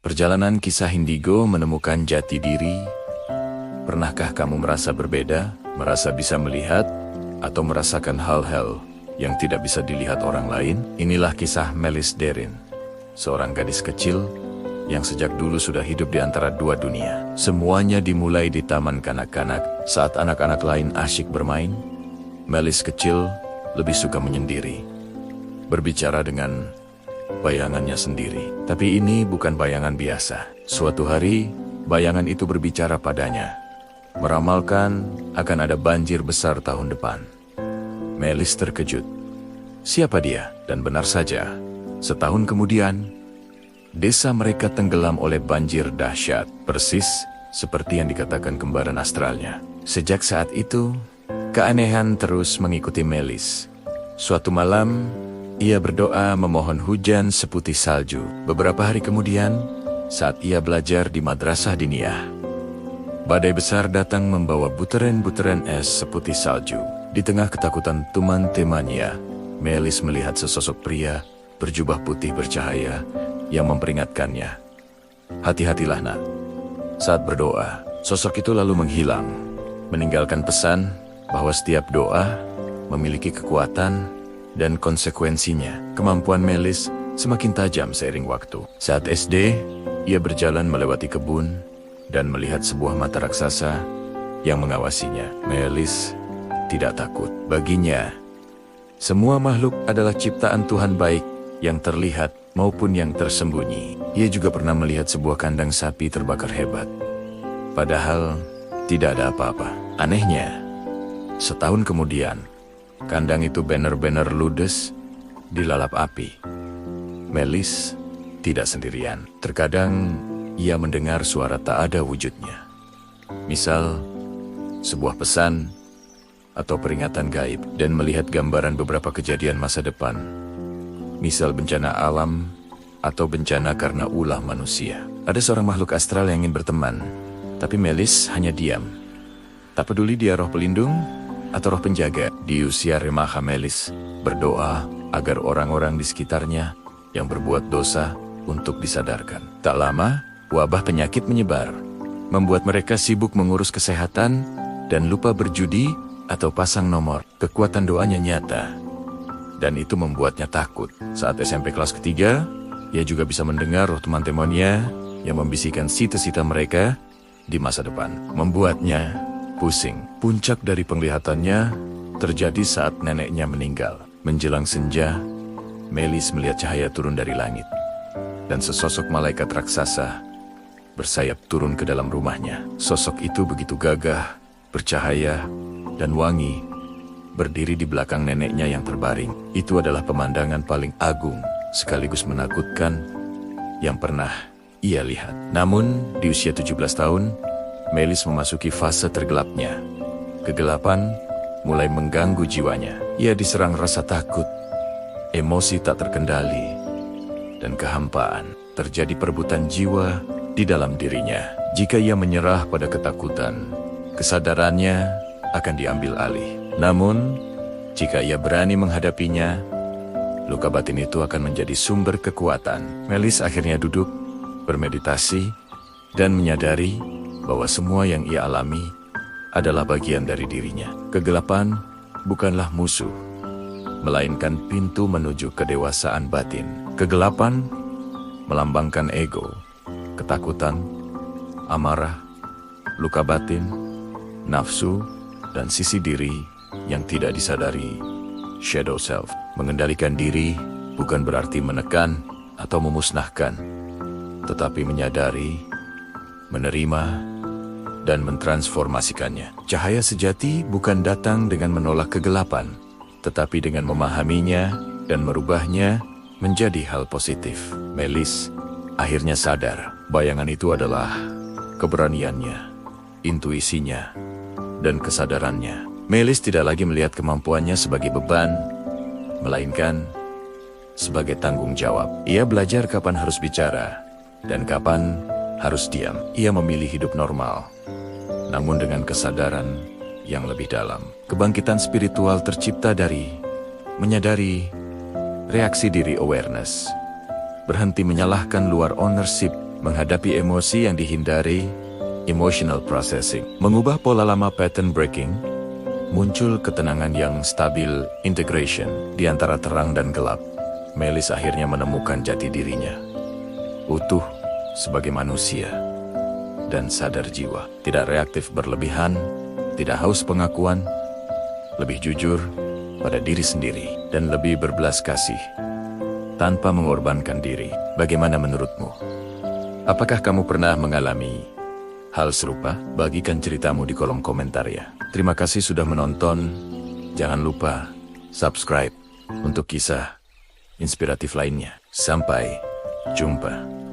Perjalanan kisah Indigo menemukan jati diri. Pernahkah kamu merasa berbeda, merasa bisa melihat, atau merasakan hal-hal yang tidak bisa dilihat orang lain? Inilah kisah Melis Derin, seorang gadis kecil yang sejak dulu sudah hidup di antara dua dunia. Semuanya dimulai di taman kanak-kanak. Saat anak-anak lain asyik bermain, Melis kecil lebih suka menyendiri, berbicara dengan bayangannya sendiri. Tapi ini bukan bayangan biasa. Suatu hari, bayangan itu berbicara padanya, meramalkan akan ada banjir besar tahun depan. Melis terkejut. Siapa dia? Dan benar saja, setahun kemudian, desa mereka tenggelam oleh banjir dahsyat, persis seperti yang dikatakan kembaran astralnya. Sejak saat itu, keanehan terus mengikuti Melis. Suatu malam, ia berdoa memohon hujan seputih salju. Beberapa hari kemudian, saat ia belajar di madrasah diniyah, badai besar datang membawa butiran-butiran es seputih salju. Di tengah ketakutan teman-temannya, Melis melihat sesosok pria berjubah putih bercahaya yang memperingatkannya. Hati-hatilah nak. Saat berdoa, sosok itu lalu menghilang, meninggalkan pesan bahwa setiap doa memiliki kekuatan dan konsekuensinya. Kemampuan Melis semakin tajam seiring waktu. Saat SD, ia berjalan melewati kebun dan melihat sebuah mata raksasa yang mengawasinya. Melis tidak takut. Baginya, semua makhluk adalah ciptaan Tuhan baik yang terlihat maupun yang tersembunyi. Ia juga pernah melihat sebuah kandang sapi terbakar hebat, padahal tidak ada apa-apa. Anehnya, setahun kemudian, kandang itu benar-benar ludes dilalap api. Melis tidak sendirian. Terkadang ia mendengar suara tak ada wujudnya. Misal, sebuah pesan atau peringatan gaib, dan melihat gambaran beberapa kejadian masa depan. Misal bencana alam atau bencana karena ulah manusia. Ada seorang makhluk astral yang ingin berteman, tapi Melis hanya diam. Tak peduli dia roh pelindung atau roh penjaga. Di usia remaja, Melis berdoa agar orang-orang di sekitarnya yang berbuat dosa untuk disadarkan. Tak lama, wabah penyakit menyebar, membuat mereka sibuk mengurus kesehatan dan lupa berjudi atau pasang nomor. Kekuatan doanya nyata, dan itu membuatnya takut. Saat SMP kelas ketiga, ia juga bisa mendengar roh teman-temannya yang membisikkan cita-cita mereka di masa depan, membuatnya pusing. Puncak dari penglihatannya terjadi saat neneknya meninggal. Menjelang senja, Melis melihat cahaya turun dari langit, dan sesosok malaikat raksasa bersayap turun ke dalam rumahnya. Sosok itu begitu gagah, bercahaya, dan wangi, berdiri di belakang neneknya yang terbaring. Itu adalah pemandangan paling agung sekaligus menakutkan yang pernah ia lihat. Namun, di usia 17 tahun, Melis memasuki fase tergelapnya. Kegelapan mulai mengganggu jiwanya. Ia diserang rasa takut, emosi tak terkendali, dan kehampaan. Terjadi perebutan jiwa di dalam dirinya. Jika ia menyerah pada ketakutan, kesadarannya akan diambil alih. Namun, jika ia berani menghadapinya, luka batin itu akan menjadi sumber kekuatan. Melis akhirnya duduk, bermeditasi, dan menyadari bahwa semua yang ia alami adalah bagian dari dirinya. Kegelapan bukanlah musuh, melainkan pintu menuju kedewasaan batin. Kegelapan melambangkan ego, ketakutan, amarah, luka batin, nafsu, dan sisi diri yang tidak disadari, shadow self. Mengendalikan diri bukan berarti menekan atau memusnahkan, tetapi menyadari, menerima, dan mentransformasikannya. Cahaya sejati bukan datang dengan menolak kegelapan, tetapi dengan memahaminya dan merubahnya menjadi hal positif. Melis akhirnya sadar, bayangan itu adalah keberaniannya, intuisinya, dan kesadarannya. Melis tidak lagi melihat kemampuannya sebagai beban, melainkan sebagai tanggung jawab. Ia belajar kapan harus bicara dan kapan harus diam. Ia memilih hidup normal, namun dengan kesadaran yang lebih dalam. Kebangkitan spiritual tercipta dari menyadari reaksi diri awareness, berhenti menyalahkan luar ownership, menghadapi emosi yang dihindari, emotional processing, mengubah pola lama pattern breaking, muncul ketenangan yang stabil, integration, di antara terang dan gelap. Melis akhirnya menemukan jati dirinya, utuh sebagai manusia, dan sadar jiwa, tidak reaktif berlebihan, tidak haus pengakuan, lebih jujur pada diri sendiri, dan lebih berbelas kasih, tanpa mengorbankan diri. Bagaimana menurutmu? Apakah kamu pernah mengalami hal serupa? Bagikan ceritamu di kolom komentar ya. Terima kasih sudah menonton. Jangan lupa subscribe untuk kisah inspiratif lainnya. Sampai jumpa.